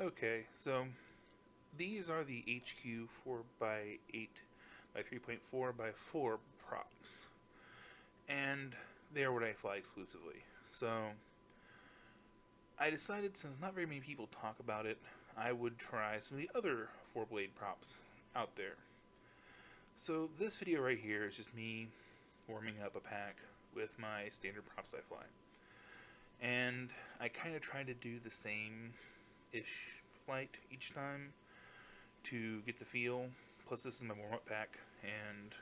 Okay, so these are the HQ 4x8 by 3.4 by 4 props, and they are what I fly exclusively. So I decided, since not very many people talk about it, I would try some of the other 4 blade props out there. So this video right here is just me warming up a pack with my standard props I fly. And I kind of try to do the same-ish flight each time to get the feel. Plus this is my warm-up pack, and,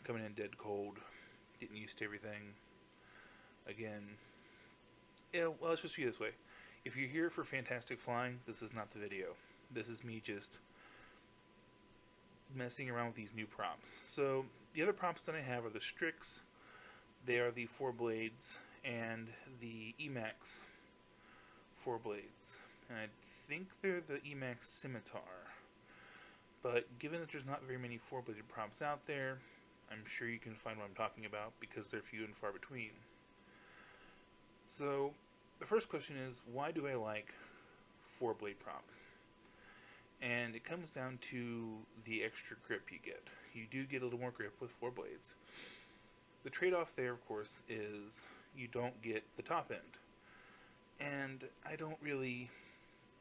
coming in dead cold, getting used to everything. Again, well, let's just view it this way. If you're here for fantastic flying, this is not the video. This is me just messing around with these new props. So the other props that I have are the Strix. They are the 4 blades and the Emax 4 blades. And I think they're the Emax Scimitar. But given that there's not very many 4-bladed props out there, I'm sure you can find what I'm talking about because they're few and far between. So the first question is, why do I like 4-blade props? And it comes down to the extra grip you get. You do get a little more grip with 4 blades. The trade-off there, of course, is you don't get the top end. And I don't really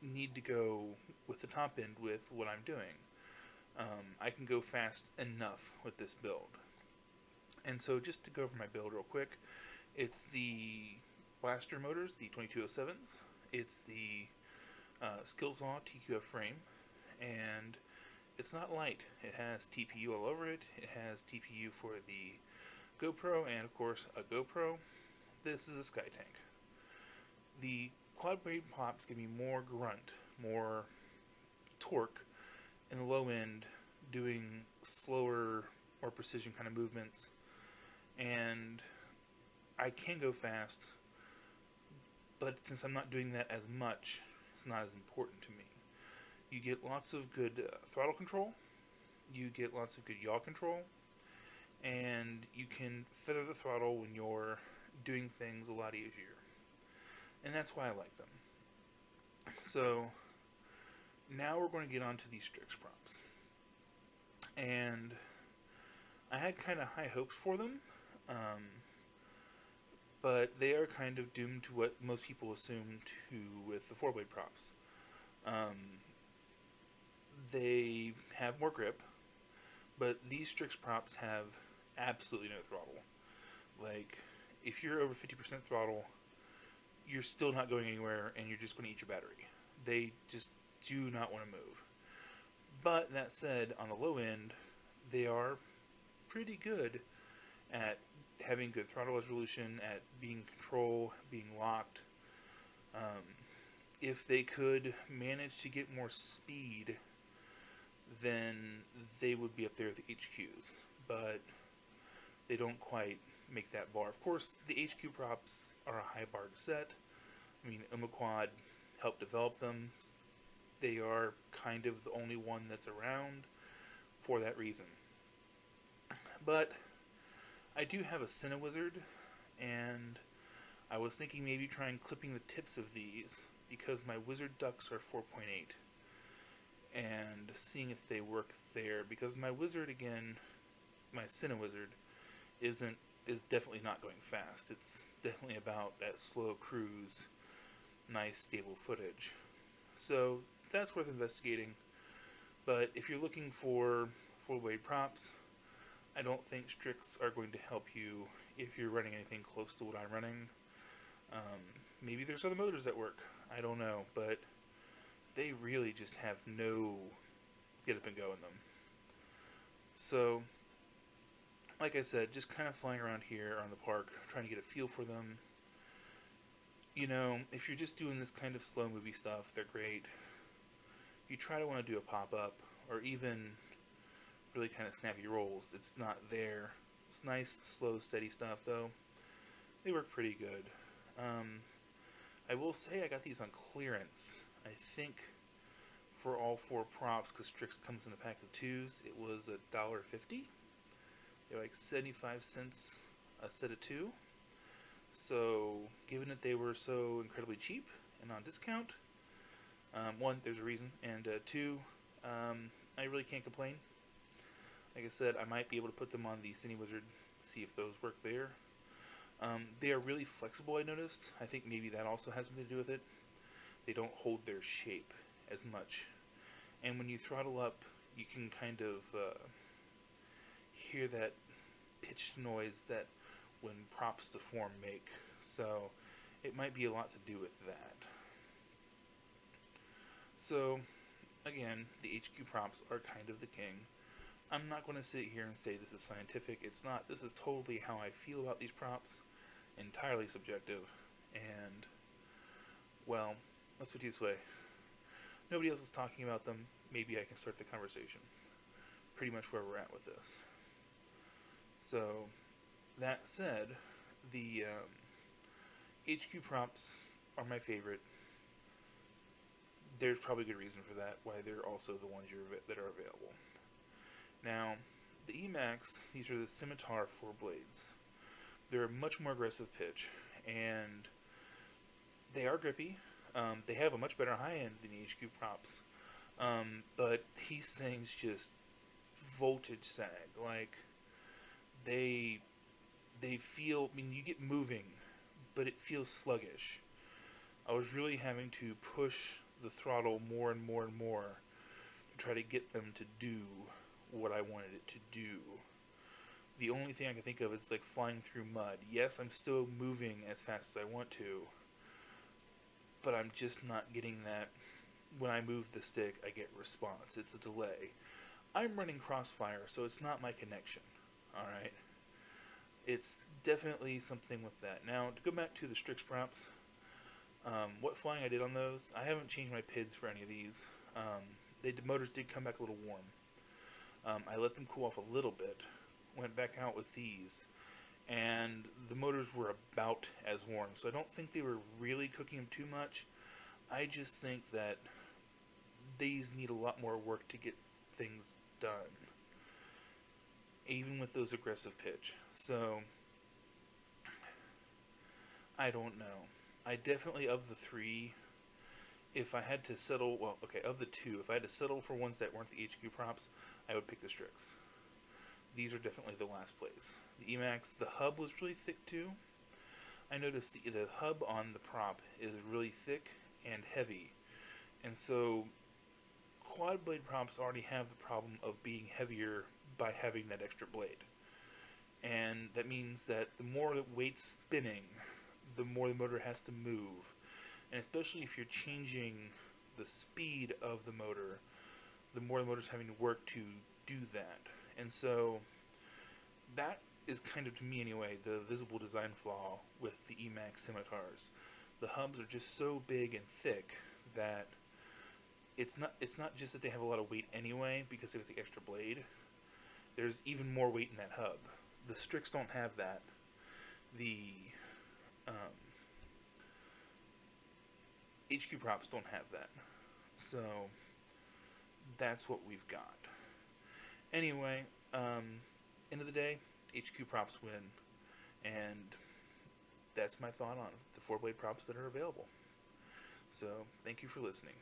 need to go with the top end with what I'm doing. I can go fast enough with this build. And so just to go over my build real quick, it's the blaster motors, the 2207s. It's the Skillsaw TQF frame. And it's not light. It has TPU all over it. It has TPU for the GoPro and, of course, a GoPro. This is a Sky Tank. The quad blade props give me more grunt, more torque in the low end, doing slower, more precision kind of movements. And I can go fast, but since I'm not doing that as much, it's not as important to me. You get lots of good throttle control, you get lots of good yaw control, and you can feather the throttle when you're doing things a lot easier. And that's why I like them. So now we're going to get on to these Strix props. And I had kind of high hopes for them, but they are kind of doomed to what most people assume to with the 4-blade props. They have more grip, but these Strix props have absolutely no throttle. Like, if you're over 50% throttle, you're still not going anywhere, and you're just going to eat your battery. They just do not want to move. But that said, on the low end, they are pretty good at having good throttle resolution, at being control, being locked. If they could manage to get more speed, then they would be up there with the HQs. But they don't quite make that bar. Of course, the HQ props are a high bar to set. I mean, Umaquad helped develop them. They are kind of the only one that's around for that reason. But I do have a Cinewizard, and I was thinking maybe trying clipping the tips of these because my Wizard ducks are 4.8 and seeing if they work there, because my Wizard, again, my Cinewizard is definitely not going fast. It's definitely about that slow cruise, nice stable footage. So that's worth investigating. But if you're looking for 4-blade props, I don't think Strix are going to help you if you're running anything close to what I'm running. Maybe there's other motors that work. I don't know, but they really just have no get up and go in them. So, like I said, just kind of flying around here on the park, trying to get a feel for them. If you're just doing this kind of slow movie stuff, they're great. You try to want to do a pop-up, or even really kind of snappy rolls. It's not there. It's nice, slow, steady stuff, though. They work pretty good. I will say I got these on clearance. I think for all 4 props, because Strix comes in a pack of 2s, it was $1.50. They're like 75 cents a set of 2. So, given that they were so incredibly cheap and on discount, One, there's a reason, and two, I really can't complain. Like I said, I might be able to put them on the Cine Wizard, see if those work there. They are really flexible, I noticed. I think maybe that also has something to do with it. They don't hold their shape as much. And when you throttle up, you can kind of hear that pitched noise that when props to form make. So it might be a lot to do with that. So again, the HQ props are kind of the king. I'm not going to sit here and say this is scientific. It's not. This is totally how I feel about these props. Entirely subjective. And, well, let's put it this way. Nobody else is talking about them. Maybe I can start the conversation. Pretty much where we're at with this. So, that said, the HQ props are my favorite. There's probably a good reason for that, why they're also the ones that are available. Now, the Emax, these are the Scimitar 4 blades. They're a much more aggressive pitch, and they are grippy. They have a much better high end than the HQ props, but these things just voltage sag. Like, they feel, I mean, you get moving, but it feels sluggish. I was really having to push the throttle more and more and more to try to get them to do what I wanted it to do. The only thing I can think of is like flying through mud. Yes, I'm still moving as fast as I want to, but I'm just not getting that. When I move the stick, I get response. It's a delay. I'm running Crossfire, so it's not my connection. Alright? It's definitely something with that. Now, to go back to the Strix props, what flying I did on those, I haven't changed my PIDs for any of these. The motors did come back a little warm. I let them cool off a little bit, went back out with these, and the motors were about as warm, so I don't think they were really cooking them too much. I just think that these need a lot more work to get things done, even with those aggressive pitch. So, I don't know. I definitely, of the three, if I had to settle, well, okay, of the two, if I had to settle for ones that weren't the HQ props, I would pick the Strix. These are definitely the last place. The Emax, the hub was really thick too. I noticed the hub on the prop is really thick and heavy. And so, quad blade props already have the problem of being heavier by having that extra blade. And that means that the more the weight's spinning, the more the motor has to move. And especially if you're changing the speed of the motor, the more the motor's having to work to do that. And so, that is kind of, to me anyway, the visible design flaw with the Emax Scimitars. The hubs are just so big and thick that it's not just that they have a lot of weight anyway because they have the extra blade. There's even more weight in that hub. The Strix don't have that. The HQ props don't have that. So that's what we've got. Anyway, end of the day, HQ props win, and that's my thought on the 4-blade props that are available. So thank you for listening.